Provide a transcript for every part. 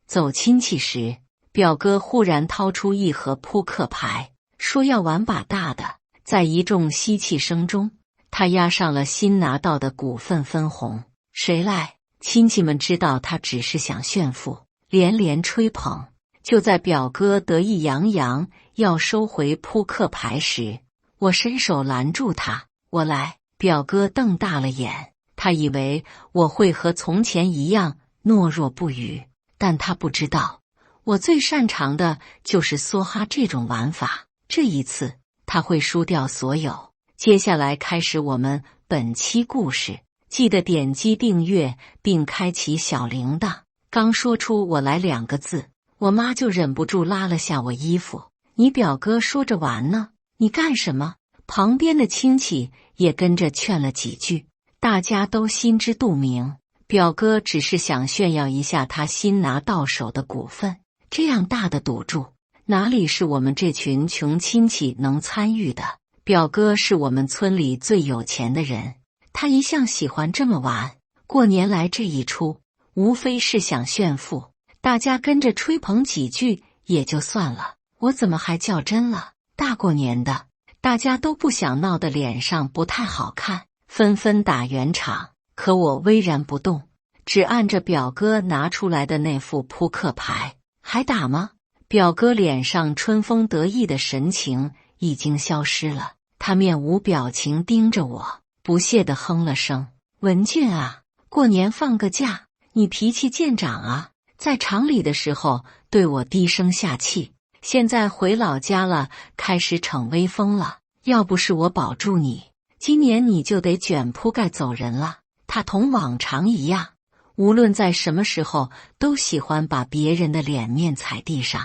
走亲戚时，表哥忽然掏出一盒扑克牌，说要玩把大的。在一众吸气声中，他押上了新拿到的股份分红。谁来？亲戚们知道他只是想炫富，连连吹捧。就在表哥得意洋洋要收回扑克牌时，我伸手拦住他。我来。表哥瞪大了眼，他以为我会和从前一样懦弱不语，但他不知道，我最擅长的就是梭哈这种玩法。这一次他会输掉所有。接下来开始我们本期故事，记得点击订阅并开启小铃铛。刚说出我来2个字，我妈就忍不住拉了下我衣服。你表哥说着玩呢，你干什么？旁边的亲戚也跟着劝了几句，大家都心知肚明，表哥只是想炫耀一下他新拿到手的股份，这样大的赌注，哪里是我们这群穷亲戚能参与的？表哥是我们村里最有钱的人，他一向喜欢这么玩，过年来这一出，无非是想炫富，大家跟着吹捧几句也就算了，我怎么还较真了？大过年的，大家都不想闹得脸上不太好看，纷纷打圆场。可我巍然不动，只按着表哥拿出来的那副扑克牌。还打吗？表哥脸上春风得意的神情已经消失了，他面无表情盯着我，不屑地哼了声。文俊啊，过年放个假，你脾气见长啊，在厂里的时候对我低声下气，现在回老家了，开始逞威风了。要不是我保住你，今年你就得卷铺盖走人了。他同往常一样，无论在什么时候都喜欢把别人的脸面踩地上。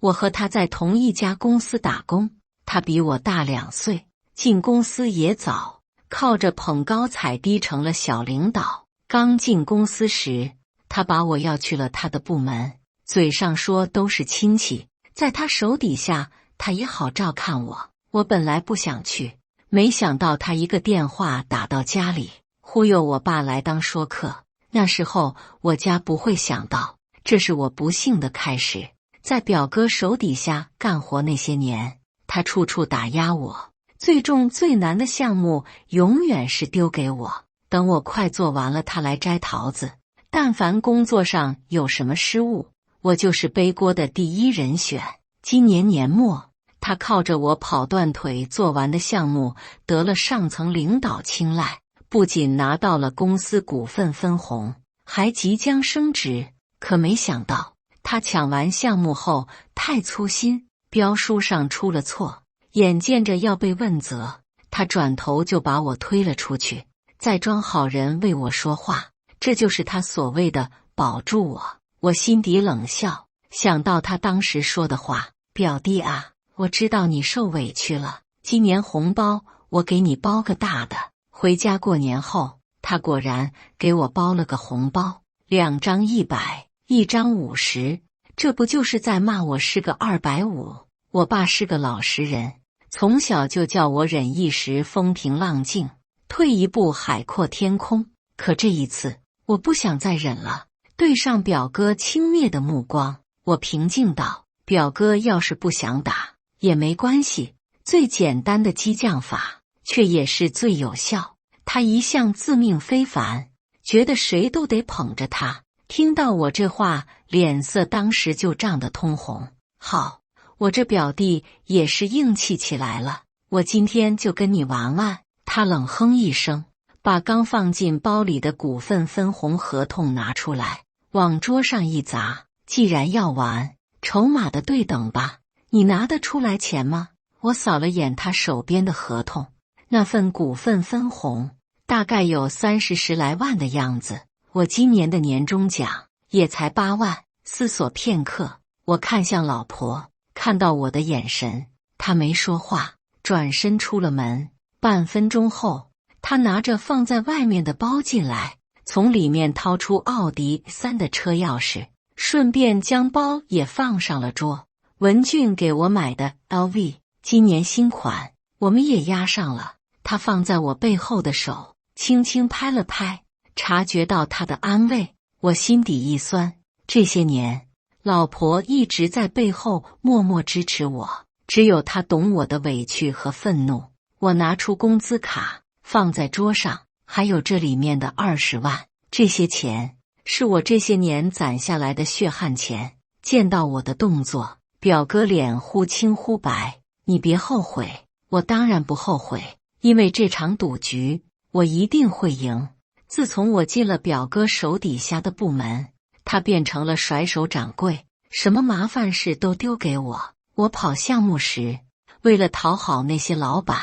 我和他在同一家公司打工，他比我大2岁，进公司也早，靠着捧高踩低成了小领导。刚进公司时，他把我要去了他的部门，嘴上说都是亲戚，在他手底下他也好照看我。我本来不想去，没想到他一个电话打到家里，忽悠我爸来当说客。那时候我家不会想到，这是我不幸的开始。在表哥手底下干活那些年，他处处打压我，最重最难的项目永远是丢给我。等我快做完了，他来摘桃子。但凡工作上有什么失误，我就是背锅的第一人选。今年年末，他靠着我跑断腿做完的项目得了上层领导青睐，不仅拿到了公司股份分红，还即将升职。可没想到他抢完项目后太粗心，标书上出了错，眼见着要被问责，他转头就把我推了出去，再装好人为我说话。这就是他所谓的保住我。我心底冷笑，想到他当时说的话，表弟啊，我知道你受委屈了，今年红包我给你包个大的。回家过年后，他果然给我包了个红包，2张100，一张50，这不就是在骂我是个250？我爸是个老实人，从小就叫我忍一时风平浪静，退一步海阔天空。可这一次，我不想再忍了，对上表哥轻蔑的目光，我平静道：表哥要是不想打也没关系，最简单的激将法却也是最有效。他一向自命非凡，觉得谁都得捧着他，听到我这话，脸色当时就涨得通红。好，我这表弟也是硬气起来了，我今天就跟你玩玩。他冷哼一声，把刚放进包里的股份分红合同拿出来，往桌上一砸。既然要玩，筹码的对等吧，你拿得出来钱吗？我扫了眼他手边的合同，那份股份分红大概有30来万的样子，我今年的年终奖也才8万。思索片刻，我看向老婆，看到我的眼神，她没说话，转身出了门。半分钟后，她拿着放在外面的包进来，从里面掏出奥迪3的车钥匙，顺便将包也放上了桌。文俊给我买的 LV， 今年新款，我们也押上了。他放在我背后的手轻轻拍了拍，察觉到他的安慰，我心底一酸。这些年老婆一直在背后默默支持我，只有她懂我的委屈和愤怒。我拿出工资卡放在桌上，还有这里面的20万，这些钱是我这些年攒下来的血汗钱。见到我的动作，表哥脸忽青忽白。你别后悔。我当然不后悔，因为这场赌局我一定会赢。自从我进了表哥手底下的部门，他变成了甩手掌柜，什么麻烦事都丢给我。我跑项目时，为了讨好那些老板，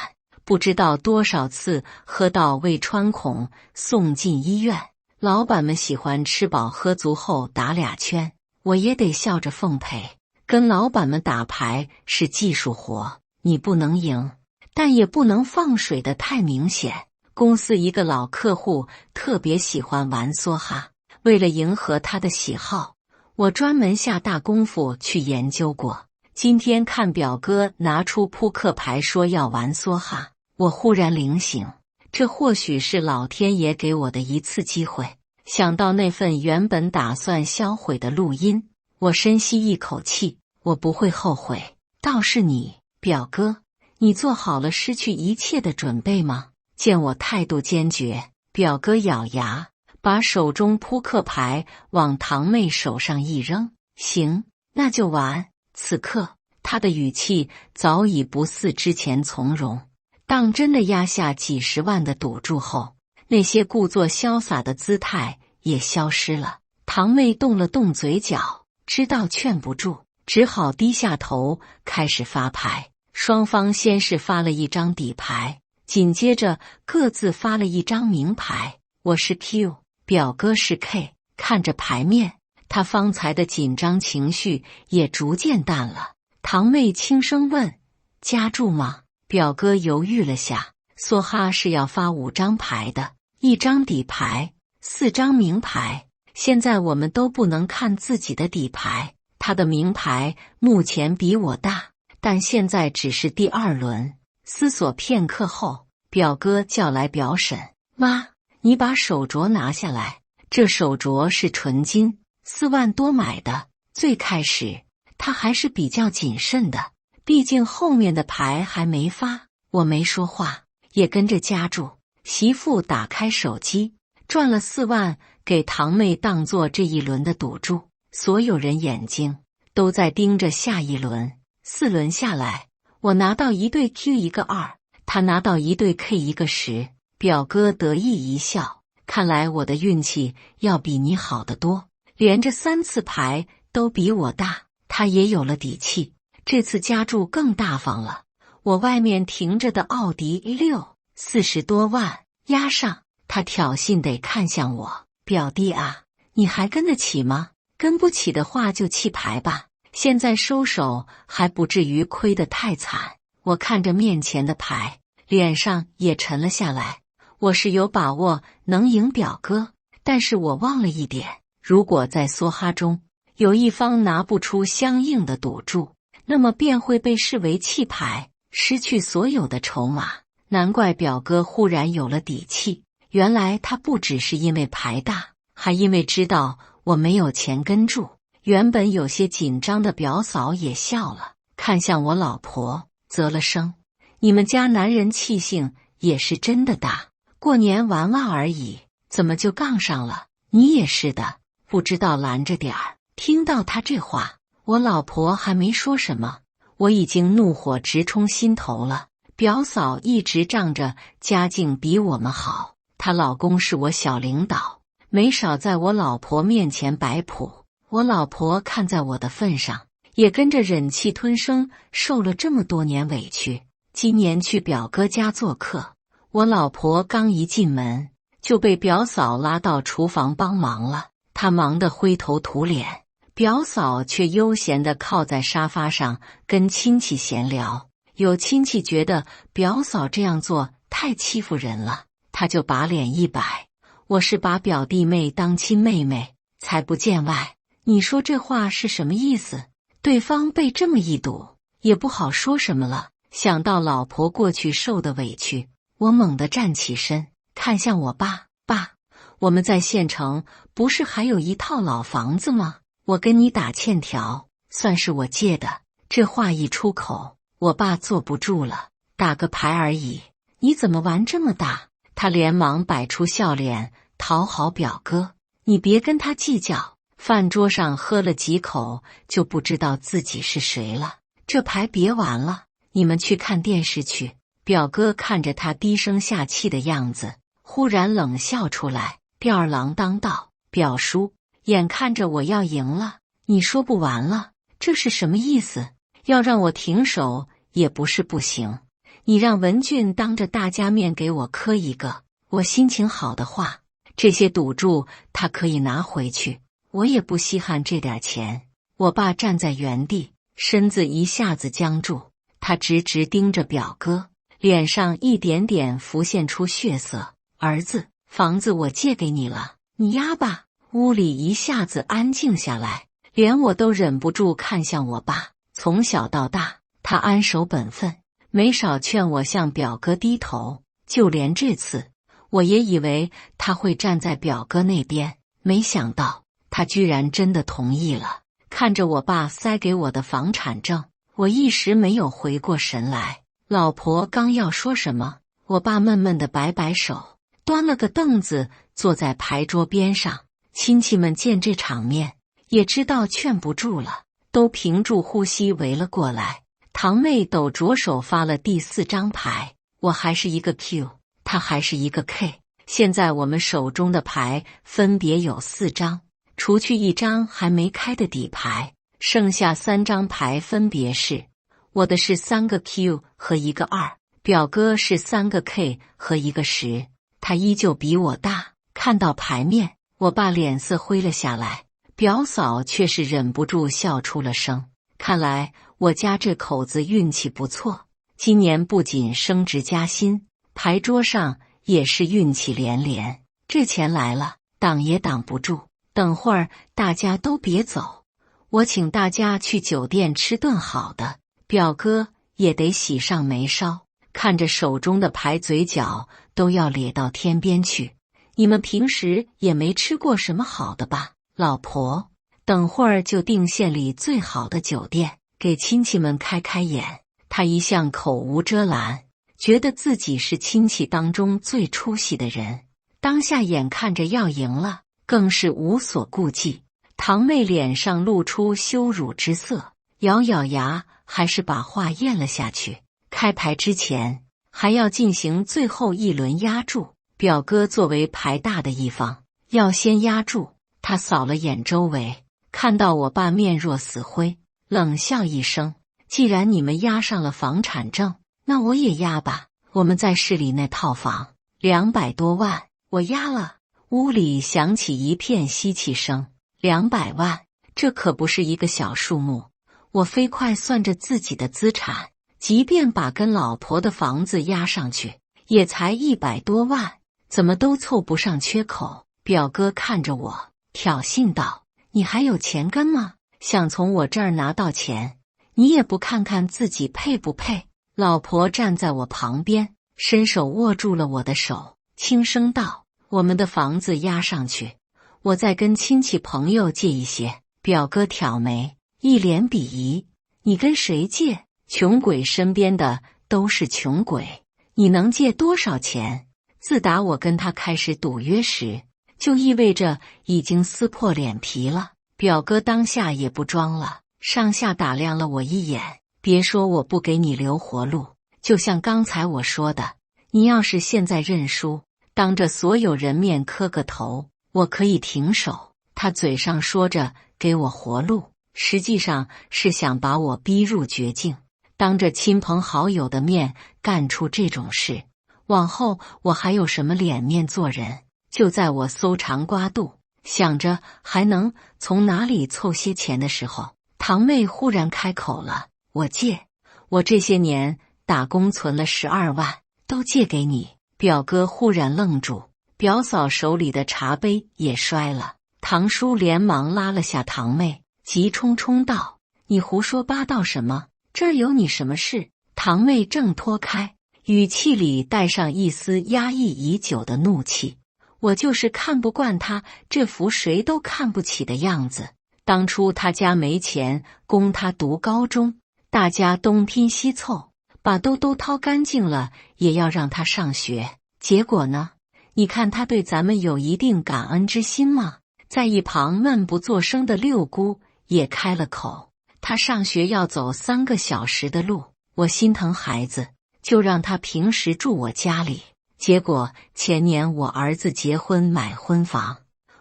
不知道多少次喝到胃穿孔，送进医院。老板们喜欢吃饱喝足后打2圈，我也得笑着奉陪。跟老板们打牌是技术活，你不能赢，但也不能放水的太明显。公司一个老客户特别喜欢玩梭哈，为了迎合他的喜好，我专门下大功夫去研究过。今天看表哥拿出扑克牌说要玩梭哈，我忽然灵醒，这或许是老天爷给我的一次机会。想到那份原本打算销毁的录音，我深吸一口气，我不会后悔。倒是你，表哥，你做好了失去一切的准备吗？见我态度坚决，表哥咬牙，把手中扑克牌往堂妹手上一扔。行，那就玩。此刻，他的语气早已不似之前从容。当真的压下几10万的赌注后，那些故作潇洒的姿态也消失了。堂妹动了动嘴角，知道劝不住，只好低下头开始发牌。双方先是发了一张底牌，紧接着各自发了一张明牌。我是 Q， 表哥是 K。 看着牌面，他方才的紧张情绪也逐渐淡了。堂妹轻声问：加注吗？表哥犹豫了下，梭哈是要发5张牌的，1张底牌，4张明牌。现在我们都不能看自己的底牌，他的明牌目前比我大，但现在只是第2轮。思索片刻后，表哥叫来表婶：妈，你把手镯拿下来。这手镯是纯金，4万多买的。最开始他还是比较谨慎的，毕竟后面的牌还没发。我没说话，也跟着加注。媳妇打开手机，赚了4万，给堂妹当做这一轮的赌注。所有人眼睛都在盯着下一轮。4轮下来，我拿到一对 Q 一个2，他拿到一对 K 一个10。表哥得意一笑，看来我的运气要比你好得多，连着3次牌都比我大。他也有了底气，这次加注更大方了。我外面停着的奥迪6 40多万押上。他挑衅得看向我：表弟啊，你还跟得起吗？跟不起的话就弃牌吧，现在收手还不至于亏得太惨。我看着面前的牌，脸上也沉了下来。我是有把握能赢表哥，但是我忘了一点，如果在梭哈中有一方拿不出相应的赌注，那么便会被视为弃牌，失去所有的筹码。难怪表哥忽然有了底气，原来他不只是因为牌大，还因为知道我没有钱跟注。原本有些紧张的表嫂也笑了，看向我老婆，啧了声：你们家男人气性也是真的大，过年玩玩而已，怎么就杠上了？你也是的，不知道拦着点儿。听到他这话，我老婆还没说什么，我已经怒火直冲心头了。表嫂一直仗着家境比我们好，她老公是我小领导，没少在我老婆面前摆谱。我老婆看在我的份上，也跟着忍气吞声，受了这么多年委屈。今年去表哥家做客，我老婆刚一进门就被表嫂拉到厨房帮忙了，她忙得灰头土脸，表嫂却悠闲地靠在沙发上跟亲戚闲聊。有亲戚觉得表嫂这样做太欺负人了，他就把脸一摆：我是把表弟妹当亲妹妹，才不见外。你说这话是什么意思？对方被这么一堵，也不好说什么了。想到老婆过去受的委屈，我猛地站起身，看向我爸：爸，我们在县城不是还有一套老房子吗？我跟你打欠条，算是我借的。这话一出口，我爸坐不住了，打个牌而已，你怎么玩这么大？他连忙摆出笑脸讨好表哥，你别跟他计较。饭桌上喝了几口，就不知道自己是谁了。这牌别玩了，你们去看电视去。表哥看着他低声下气的样子，忽然冷笑出来，吊儿郎当道：“表叔，眼看着我要赢了，你说不玩了，这是什么意思？要让我停手也不是不行。你让文俊当着大家面给我磕一个，我心情好的话，这些赌注他可以拿回去，我也不稀罕这点钱。”我爸站在原地，身子一下子僵住，他直直盯着表哥，脸上一点点浮现出血色。儿子，房子我借给你了，你押吧。屋里一下子安静下来，连我都忍不住看向我爸。从小到大，他安守本分，没少劝我向表哥低头。就连这次，我也以为他会站在表哥那边，没想到他居然真的同意了。看着我爸塞给我的房产证，我一时没有回过神来。老婆刚要说什么，我爸闷闷地摆摆手，端了个凳子坐在牌桌边上。亲戚们见这场面，也知道劝不住了，都屏住呼吸围了过来。堂妹抖着手发了第4张牌，我还是一个 Q， 她还是一个 K。现在我们手中的牌分别有4张，除去1张还没开的底牌，剩下3张牌分别是：我的是3个 Q 和1个2，表哥是3个 K 和1个10。他依旧比我大。看到牌面，我爸脸色灰了下来，表嫂却是忍不住笑出了声。看来我家这口子运气不错，今年不仅升职加薪，牌桌上也是运气连连。这钱来了，挡也挡不住。等会儿大家都别走，我请大家去酒店吃顿好的，表哥也得喜上眉梢。看着手中的牌，嘴角都要咧到天边去。你们平时也没吃过什么好的吧？老婆，等会儿就订县里最好的酒店，给亲戚们开开眼。他一向口无遮拦，觉得自己是亲戚当中最出息的人，当下眼看着要赢了，更是无所顾忌。堂妹脸上露出羞辱之色，咬咬牙，还是把话咽了下去。开牌之前还要进行最后一轮压注，表哥作为牌大的一方，要先压注。他扫了眼周围，看到我爸面若死灰，冷笑一声：既然你们压上了房产证，那我也压吧。我们在市里那套房200多万，我压了。屋里响起一片吸气声。200万，这可不是一个小数目。我飞快算着自己的资产，即便把跟老婆的房子压上去，也才100多万，怎么都凑不上缺口。表哥看着我，挑衅道：你还有钱跟吗？想从我这儿拿到钱，你也不看看自己配不配？老婆站在我旁边，伸手握住了我的手，轻声道：我们的房子压上去，我再跟亲戚朋友借一些。表哥挑眉，一脸鄙夷：你跟谁借？穷鬼身边的都是穷鬼，你能借多少钱？自打我跟他开始赌约时，就意味着已经撕破脸皮了。表哥当下也不装了，上下打量了我一眼。别说我不给你留活路，就像刚才我说的，你要是现在认输，当着所有人面磕个头，我可以停手。他嘴上说着给我活路，实际上是想把我逼入绝境，当着亲朋好友的面干出这种事，往后我还有什么脸面做人？就在我搜肠刮肚，想着还能从哪里凑些钱的时候，堂妹忽然开口了：我借，我这些年打工存了12万，都借给你。表哥忽然愣住，表嫂手里的茶杯也摔了。堂叔连忙拉了下堂妹，急冲冲道：你胡说八道什么？这儿有你什么事？堂妹挣脱开，语气里带上一丝压抑已久的怒气。我就是看不惯他这副谁都看不起的样子，当初他家没钱供他读高中，大家东拼西凑，把都掏干净了，也要让他上学。结果呢？你看他对咱们有一定感恩之心吗？在一旁闷不作声的六姑也开了口，他上学要走3个小时的路，我心疼孩子，就让他平时住我家里。结果前年我儿子结婚买婚房，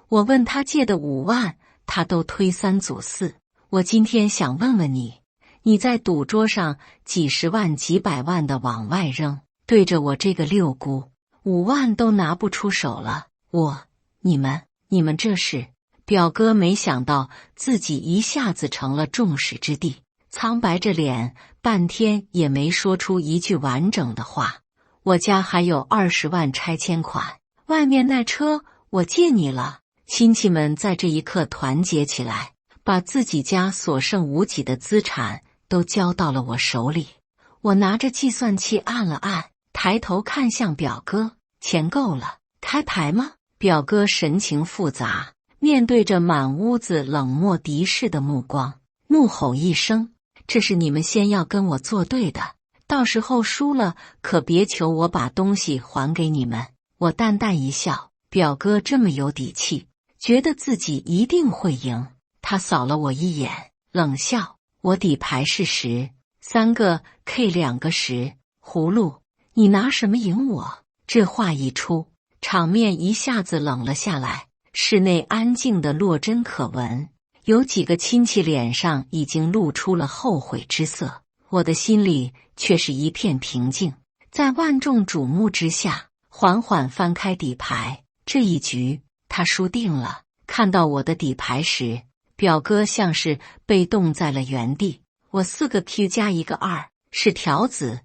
我问他借的5万，他都推3阻4。我今天想问问你，你在赌桌上几十万几百万的往外扔，对着我这个六姑，5万都拿不出手了。你们这是……表哥没想到自己一下子成了众矢之的，苍白着脸，半天也没说出一句完整的话。我家还有20万拆迁款，外面那车我借你了。亲戚们在这一刻团结起来，把自己家所剩无几的资产都交到了我手里。我拿着计算器按了按，抬头看向表哥，钱够了，开牌吗？表哥神情复杂，面对着满屋子冷漠敌视的目光，怒吼一声：这是你们先要跟我作对的，到时候输了可别求我把东西还给你们。我淡淡一笑，表哥这么有底气，觉得自己一定会赢。他扫了我一眼，冷笑：我底牌是10，3个 K 2个10，葫芦，你拿什么赢我？这话一出，场面一下子冷了下来，室内安静的落针可闻，有几个亲戚脸上已经露出了后悔之色，我的心里却是一片平静。在万众瞩目之下，缓缓翻开底牌，这一局他输定了。看到我的底牌时，表哥像是被冻在了原地。我4个 Q 加1个2是条子，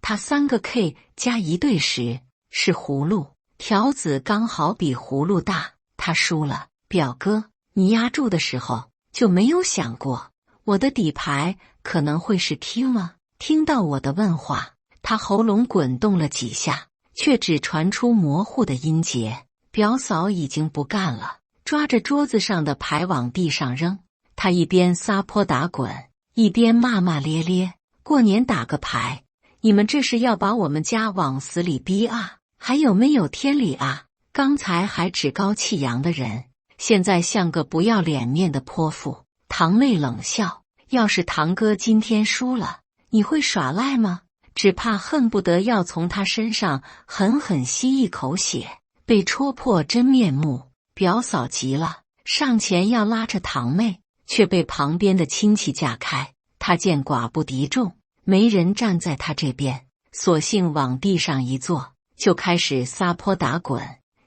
他3个 K 加1对10是葫芦，条子刚好比葫芦大，他输了。表哥，你压注的时候就没有想过我的底牌可能会是 Q 吗？听到我的问话，他喉咙滚动了几下，却只传出模糊的音节。表嫂已经不干了，抓着桌子上的牌往地上扔。他一边撒泼打滚，一边骂骂咧咧：过年打个牌，你们这是要把我们家往死里逼啊？还有没有天理啊？刚才还趾高气扬的人，现在像个不要脸面的泼妇。堂妹冷笑：要是堂哥今天输了，你会耍赖吗？只怕恨不得要从他身上狠狠吸一口血。被戳破真面目，表嫂急了，上前要拉着堂妹，却被旁边的亲戚架开。他见寡不敌众，没人站在他这边，索性往地上一坐，就开始撒泼打滚。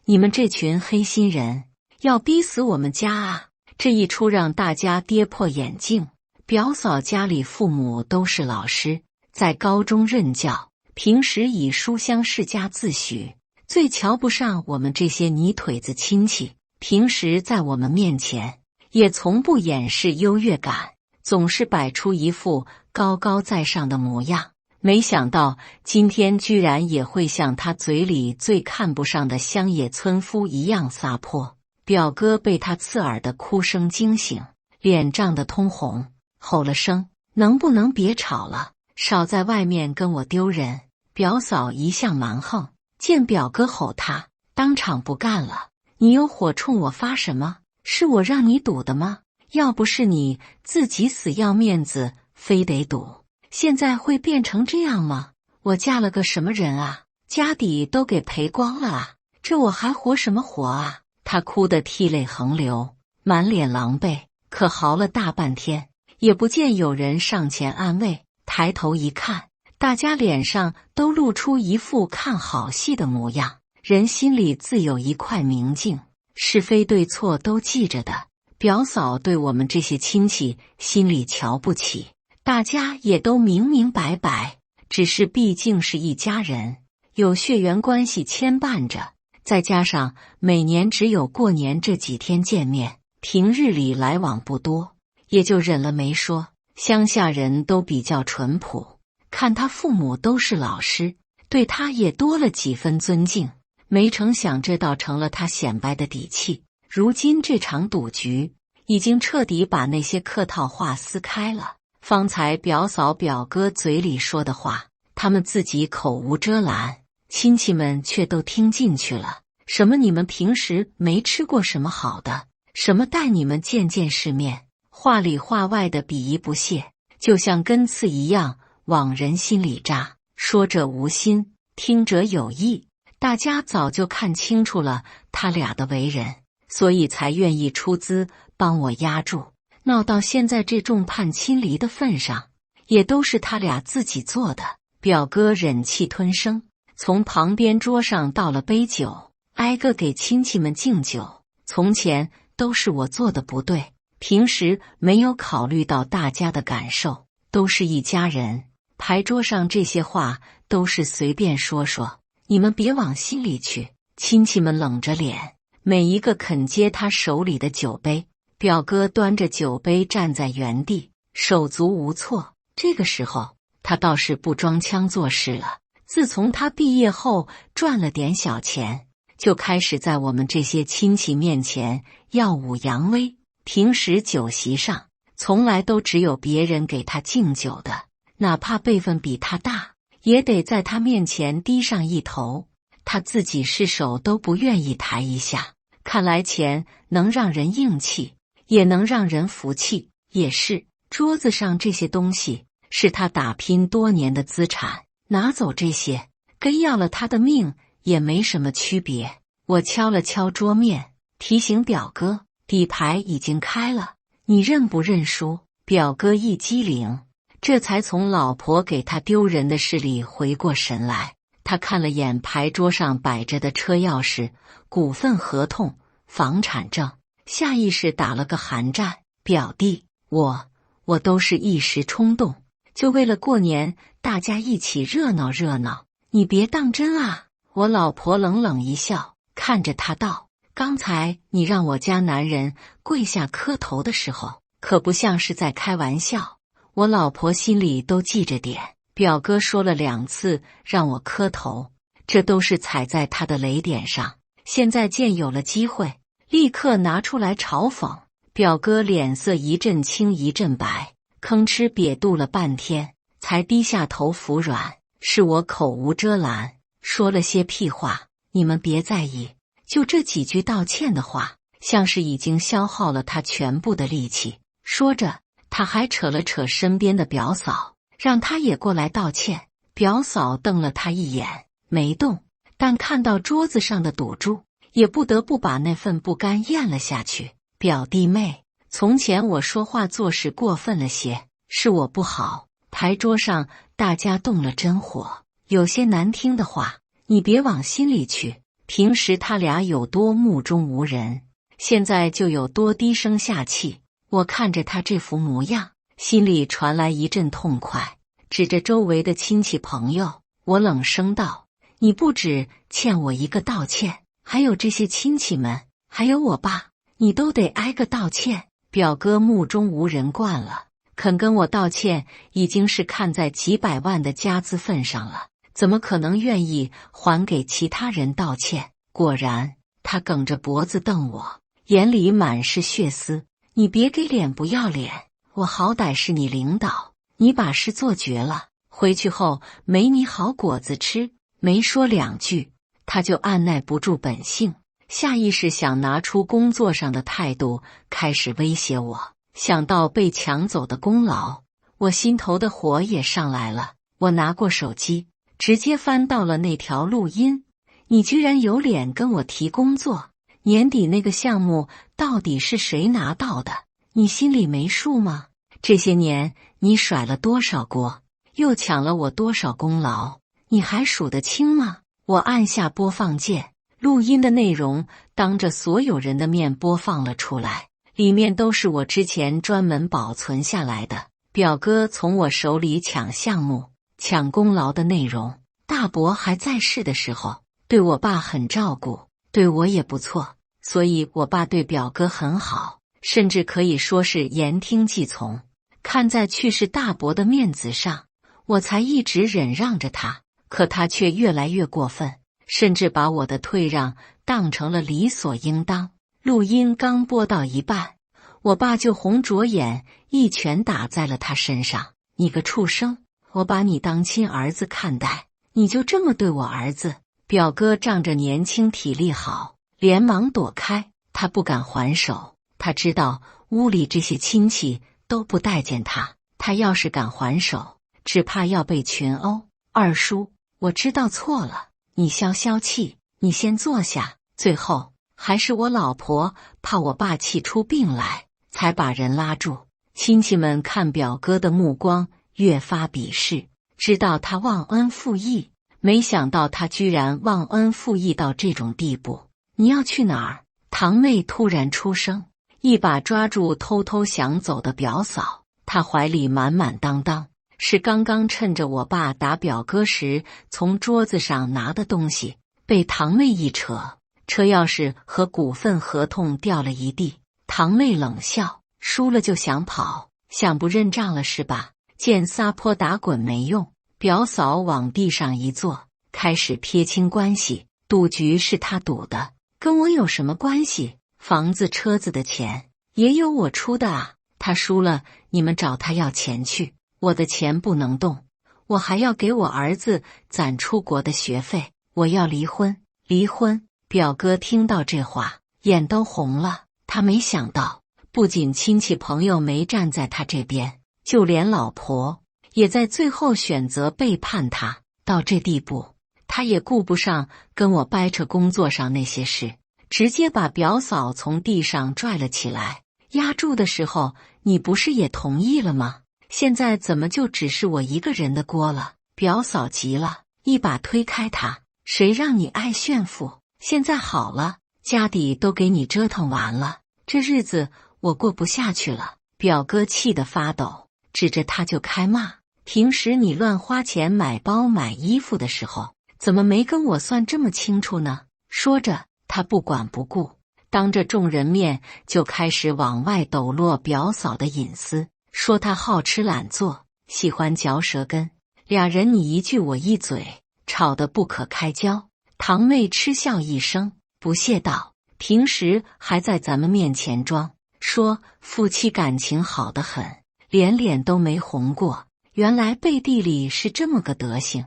你们这群黑心人，要逼死我们家啊！这一出让大家跌破眼镜。表嫂家里父母都是老师，在高中任教，平时以书香世家自诩，最瞧不上我们这些泥腿子亲戚。平时在我们面前也从不掩饰优越感，总是摆出一副高高在上的模样。没想到今天居然也会像他嘴里最看不上的乡野村夫一样撒泼。表哥被他刺耳的哭声惊醒，脸涨得通红，吼了声：能不能别吵了，少在外面跟我丢人。表嫂一向蛮横，见表哥吼他，当场不干了：你有火冲我发什么？是我让你赌的吗？要不是你自己死要面子非得赌，现在会变成这样吗？我嫁了个什么人啊？家底都给赔光了啊！这我还活什么活啊？他哭得涕泪横流，满脸狼狈，可嚎了大半天，也不见有人上前安慰。抬头一看，大家脸上都露出一副看好戏的模样，人心里自有一块明镜，是非对错都记着的。表嫂对我们这些亲戚心里瞧不起，大家也都明明白白，只是毕竟是一家人，有血缘关系牵绊着，再加上每年只有过年这几天见面，平日里来往不多，也就忍了没说。乡下人都比较淳朴，看他父母都是老师，对他也多了几分尊敬。没成想这倒成了他显摆的底气。如今这场赌局已经彻底把那些客套话撕开了。方才表嫂表哥嘴里说的话，他们自己口无遮拦，亲戚们却都听进去了。什么你们平时没吃过什么好的，什么带你们见见世面，话里话外的鄙夷不屑，就像根刺一样往人心里扎。说者无心，听者有意，大家早就看清楚了他俩的为人，所以才愿意出资帮我压住。闹到现在这众叛亲离的份上，也都是他俩自己做的。表哥忍气吞声，从旁边桌上倒了杯酒，挨个给亲戚们敬酒。从前都是我做的不对，平时没有考虑到大家的感受，都是一家人，牌桌上这些话都是随便说说，你们别往心里去。亲戚们冷着脸，每一个肯接他手里的酒杯。表哥端着酒杯站在原地，手足无措。这个时候他倒是不装腔作势了。自从他毕业后赚了点小钱，就开始在我们这些亲戚面前耀武扬威。平时酒席上从来都只有别人给他敬酒的，哪怕辈分比他大，也得在他面前低上一头，他自己是手都不愿意抬一下。看来钱能让人硬气，也能让人服气。也是，桌子上这些东西是他打拼多年的资产，拿走这些跟要了他的命也没什么区别。我敲了敲桌面，提醒表哥底牌已经开了，你认不认输？表哥一机灵，这才从老婆给他丢人的事里回过神来。他看了眼牌桌上摆着的车钥匙、股份合同、房产证，下意识打了个寒战。表弟，我都是一时冲动，就为了过年大家一起热闹热闹，你别当真啊。我老婆冷冷一笑，看着他道，刚才你让我家男人跪下磕头的时候，可不像是在开玩笑。我老婆心里都记着点，表哥说了2次让我磕头，这都是踩在他的雷点上，现在见有了机会，立刻拿出来嘲讽。表哥脸色一阵青一阵白，吭哧瘪肚了半天，才低下头服软。是我口无遮拦，说了些屁话，你们别在意。就这几句道歉的话，像是已经消耗了他全部的力气。说着，他还扯了扯身边的表嫂，让他也过来道歉。表嫂瞪了他一眼，没动，但看到桌子上的赌注，也不得不把那份不甘咽了下去。表弟妹，从前我说话做事过分了些，是我不好。牌桌上大家动了真火，有些难听的话，你别往心里去。平时他俩有多目中无人，现在就有多低声下气。我看着他这副模样，心里传来一阵痛快。指着周围的亲戚朋友，我冷声道，你不只欠我一个道歉，还有这些亲戚们，还有我爸，你都得挨个道歉。表哥目中无人惯了，肯跟我道歉已经是看在几百万的家资份上了，怎么可能愿意还给其他人道歉？果然，他梗着脖子瞪我，眼里满是血丝。你别给脸不要脸，我好歹是你领导，你把事做绝了，回去后没你好果子吃。没说2句，他就按耐不住本性，下意识想拿出工作上的态度开始威胁我。想到被抢走的功劳，我心头的火也上来了。我拿过手机，直接翻到了那条录音。你居然有脸跟我提工作？年底那个项目到底是谁拿到的？你心里没数吗？这些年你甩了多少锅，又抢了我多少功劳，你还数得清吗？我按下播放键，录音的内容当着所有人的面播放了出来，里面都是我之前专门保存下来的表哥从我手里抢项目、抢功劳的内容。大伯还在世的时候，对我爸很照顾，对我也不错，所以我爸对表哥很好，甚至可以说是言听计从。看在去世大伯的面子上，我才一直忍让着他，可他却越来越过分，甚至把我的退让当成了理所应当。录音刚播到一半，我爸就红着眼，一拳打在了他身上。你个畜生！我把你当亲儿子看待，你就这么对我儿子？表哥仗着年轻体力好，连忙躲开，他不敢还手。他知道屋里这些亲戚都不待见他，他要是敢还手，只怕要被群殴。二叔，我知道错了，你消消气，你先坐下。最后还是我老婆怕我爸气出病来，才把人拉住。亲戚们看表哥的目光越发鄙视，知道他忘恩负义，没想到他居然忘恩负义到这种地步。你要去哪儿？堂妹突然出声，一把抓住偷偷想走的表嫂，她怀里满满当当是刚刚趁着我爸打表哥时从桌子上拿的东西，被堂妹一扯，车钥匙和股份合同掉了一地。堂妹冷笑，输了就想跑，想不认账了是吧？见撒泼打滚没用，表嫂往地上一坐，开始撇清关系。赌局是他赌的，跟我有什么关系？房子车子的钱也有我出的啊。他输了，你们找他要钱去，我的钱不能动，我还要给我儿子攒出国的学费，我要离婚。离婚！表哥听到这话，眼都红了。他没想到，不仅亲戚朋友没站在他这边，就连老婆也在最后选择背叛他。到这地步，他也顾不上跟我掰扯工作上那些事，直接把表嫂从地上拽了起来。压住的时候，你不是也同意了吗？现在怎么就只是我一个人的锅了？表嫂急了，一把推开他。谁让你爱炫富？现在好了，家底都给你折腾完了，这日子我过不下去了。表哥气得发抖，指着他就开骂。平时你乱花钱买包买衣服的时候，怎么没跟我算这么清楚呢？说着，他不管不顾，当着众人面就开始往外抖落表嫂的隐私，说他好吃懒做，喜欢嚼舌根。俩人你一句我一嘴，吵得不可开交。堂妹嗤笑一声，不屑道：平时还在咱们面前装，说夫妻感情好得很，连脸都没红过，原来背地里是这么个德行。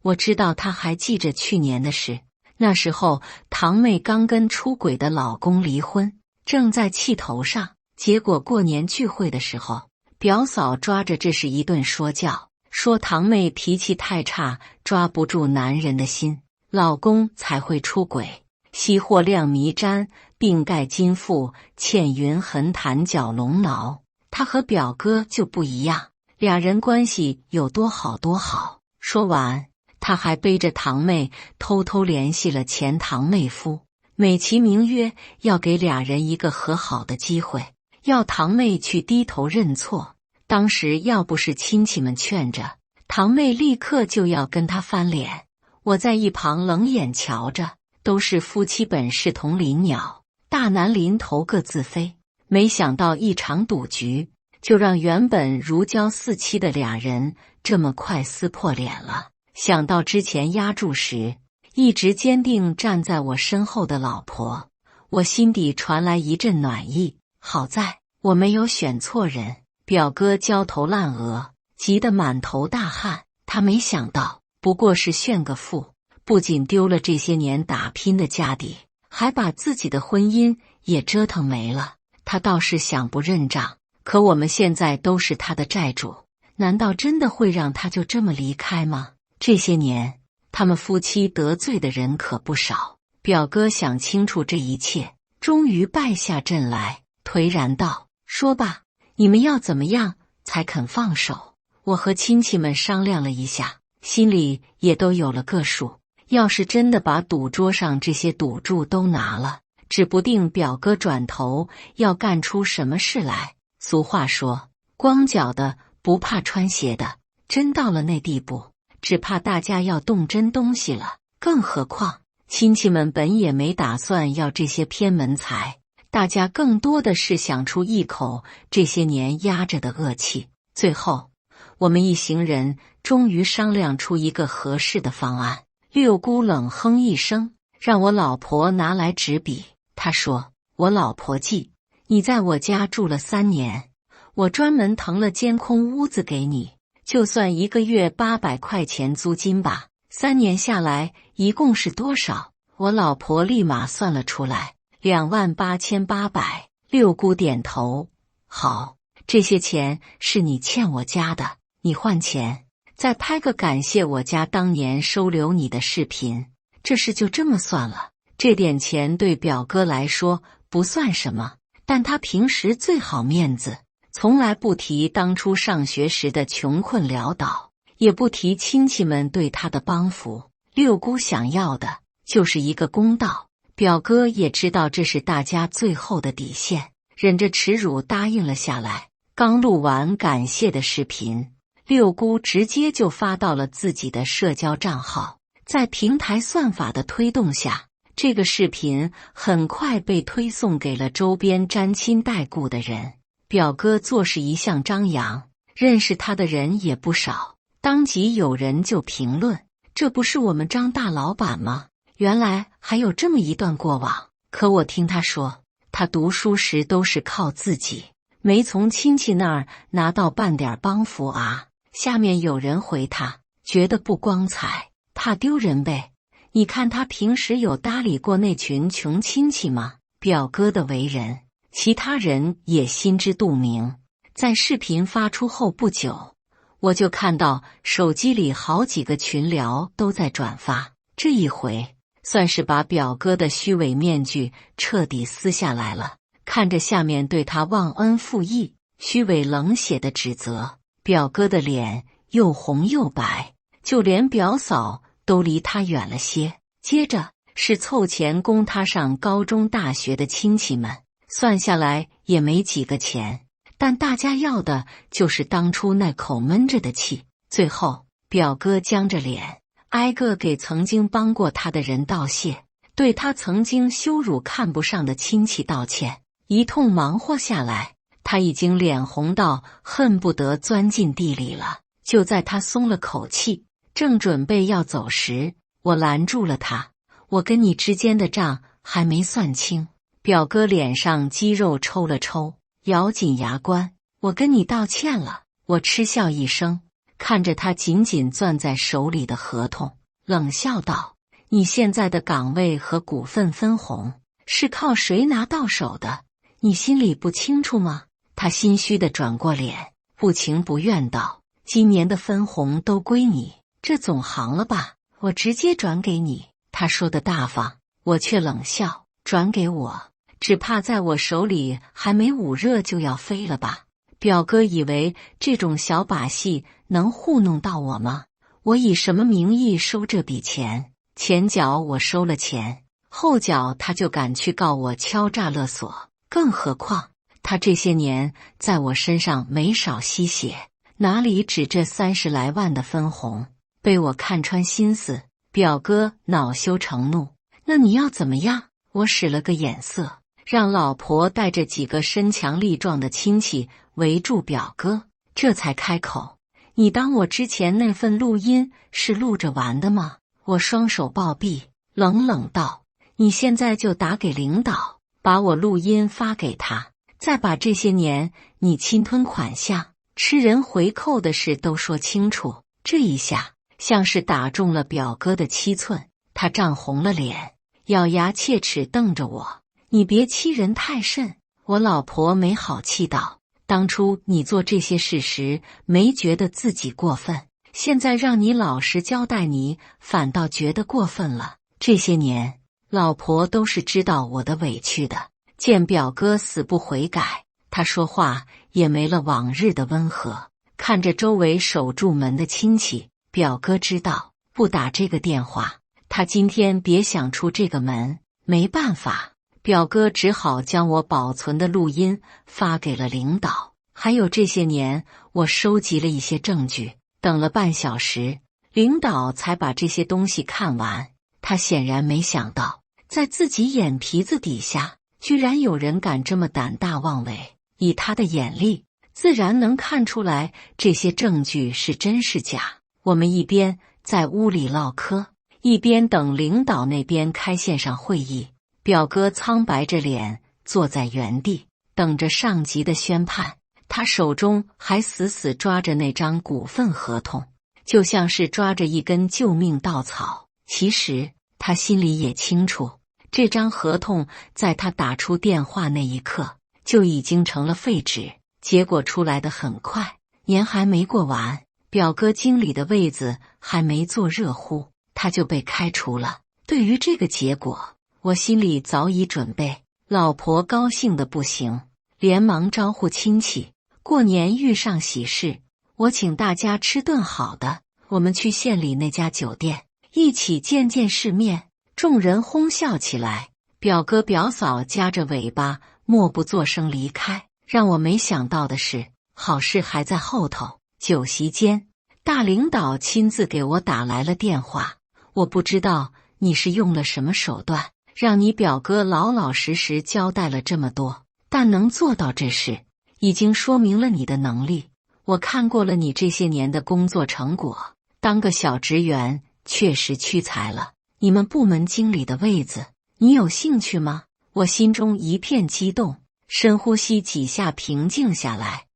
我知道她还记着去年的事，那时候堂妹刚跟出轨的老公离婚，正在气头上，结果过年聚会的时候，表嫂抓着这是一顿说教，说堂妹脾气太差，抓不住男人的心，老公才会出轨。惜货亮迷毡，病盖金富，倩云横弹脚龙挠。他和表哥就不一样，俩人关系有多好多好。说完，他还背着堂妹偷偷联系了前堂妹夫，美其名曰要给俩人一个和好的机会，要堂妹去低头认错。当时要不是亲戚们劝着，堂妹立刻就要跟他翻脸。我在一旁冷眼瞧着，都是夫妻本是同林鸟，大难临头各自飞。没想到一场赌局，就让原本如胶似漆的俩人这么快撕破脸了。想到之前压住时，一直坚定站在我身后的老婆，我心底传来一阵暖意。好在我没有选错人。表哥焦头烂额，急得满头大汗。他没想到，不过是炫个富，不仅丢了这些年打拼的家底，还把自己的婚姻也折腾没了。他倒是想不认账，可我们现在都是他的债主，难道真的会让他就这么离开吗？这些年，他们夫妻得罪的人可不少。表哥想清楚这一切，终于败下阵来，颓然道：说吧，你们要怎么样才肯放手？我和亲戚们商量了一下，心里也都有了个数。要是真的把赌桌上这些赌注都拿了，指不定表哥转头要干出什么事来。俗话说，光脚的不怕穿鞋的，真到了那地步，只怕大家要动真东西了。更何况亲戚们本也没打算要这些偏门财，大家更多的是想出一口这些年压着的恶气。最后，我们一行人终于商量出一个合适的方案。六姑冷哼一声，让我老婆拿来纸笔。她说：我老婆记，你在我家住了3年，我专门腾了间空屋子给你，就算1个月800块钱租金吧，3年下来一共是多少？我老婆立马算了出来，28800。六姑点头，好，这些钱是你欠我家的，你换钱，再拍个感谢我家当年收留你的视频，这事就这么算了。这点钱对表哥来说不算什么，但他平时最好面子，从来不提当初上学时的穷困潦倒，也不提亲戚们对他的帮扶。六姑想要的就是一个公道，表哥也知道这是大家最后的底线，忍着耻辱答应了下来。刚录完感谢的视频，六姑直接就发到了自己的社交账号。在平台算法的推动下，这个视频很快被推送给了周边沾亲带故的人。表哥做事一向张扬，认识他的人也不少，当即有人就评论：这不是我们张大老板吗？原来还有这么一段过往。可我听他说，他读书时都是靠自己，没从亲戚那儿拿到半点帮扶啊。下面有人回他，觉得不光彩，怕丢人呗。你看他平时有搭理过那群穷亲戚吗？表哥的为人，其他人也心知肚明。在视频发出后不久，我就看到手机里好几个群聊都在转发，这一回算是把表哥的虚伪面具彻底撕下来了。看着下面对他忘恩负义、虚伪冷血的指责，表哥的脸又红又白，就连表嫂都离他远了些。接着是凑钱供他上高中大学的亲戚们，算下来也没几个钱，但大家要的就是当初那口闷着的气。最后表哥僵着脸，挨个给曾经帮过他的人道谢，对他曾经羞辱看不上的亲戚道歉。一通忙活下来，他已经脸红到恨不得钻进地里了。就在他松了口气，正准备要走时，我拦住了他。我跟你之间的账还没算清。表哥脸上肌肉抽了抽，咬紧牙关。我跟你道歉了。我嗤笑一声，看着他紧紧攥在手里的合同，冷笑道：你现在的岗位和股份分红是靠谁拿到手的？你心里不清楚吗？他心虚地转过脸，不情不愿道：今年的分红都归你，这总行了吧？我直接转给你。他说的大方，我却冷笑：转给我，只怕在我手里还没捂热就要飞了吧？表哥以为这种小把戏能糊弄到我吗？我以什么名义收这笔钱？前脚我收了钱，后脚他就敢去告我敲诈勒索。更何况他这些年在我身上没少吸血，哪里止这30来万的分红？被我看穿心思，表哥恼羞成怒：那你要怎么样？我使了个眼色，让老婆带着几个身强力壮的亲戚围住表哥，这才开口：你当我之前那份录音是录着玩的吗？我双手抱臂，冷冷道：你现在就打给领导，把我录音发给他，再把这些年你侵吞款项、吃人回扣的事都说清楚。这一下像是打中了表哥的七寸，他涨红了脸，咬牙切齿瞪着我：你别欺人太甚。我老婆没好气道：当初你做这些事时没觉得自己过分，现在让你老实交代，你反倒觉得过分了。这些年老婆都是知道我的委屈的，见表哥死不悔改，他说话也没了往日的温和。看着周围守住门的亲戚，表哥知道不打这个电话，他今天别想出这个门。没办法，表哥只好将我保存的录音发给了领导，还有这些年我收集了一些证据。等了半小时，领导才把这些东西看完。他显然没想到，在自己眼皮子底下居然有人敢这么胆大妄为。以他的眼力，自然能看出来这些证据是真是假。我们一边在屋里唠嗑，一边等领导那边开线上会议。表哥苍白着脸坐在原地，等着上级的宣判。他手中还死死抓着那张股份合同，就像是抓着一根救命稻草。其实他心里也清楚，这张合同在他打出电话那一刻就已经成了废纸。结果出来的很快，年还没过完，表哥经理的位子还没坐热乎，他就被开除了。对于这个结果，我心里早已准备。老婆高兴得不行，连忙招呼亲戚。过年遇上喜事，我请大家吃顿好的，我们去县里那家酒店一起见见世面。众人哄笑起来，表哥表嫂夹着尾巴默不作声离开。让我没想到的是，好事还在后头。酒席间，大领导亲自给我打来了电话。我不知道你是用了什么手段，让你表哥老老实实交代了这么多，但能做到这事，已经说明了你的能力。我看过了你这些年的工作成果，当个小职员确实屈才了。你们部门经理的位子，你有兴趣吗？我心中一片激动，深呼吸几下，平静下来。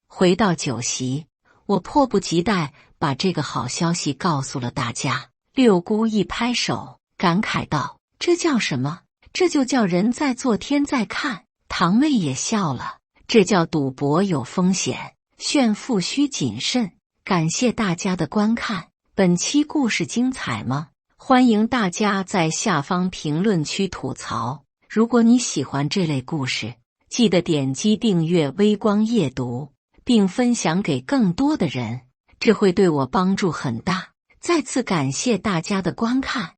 回到酒席，我迫不及待把这个好消息告诉了大家。六姑一拍手，感慨道：“这叫什么？这就叫人在做天在看。”堂妹也笑了：“这叫赌博有风险，炫富需谨慎。”感谢大家的观看，本期故事精彩吗？欢迎大家在下方评论区吐槽。如果你喜欢这类故事，记得点击订阅微光夜读，并分享给更多的人，这会对我帮助很大。再次感谢大家的观看。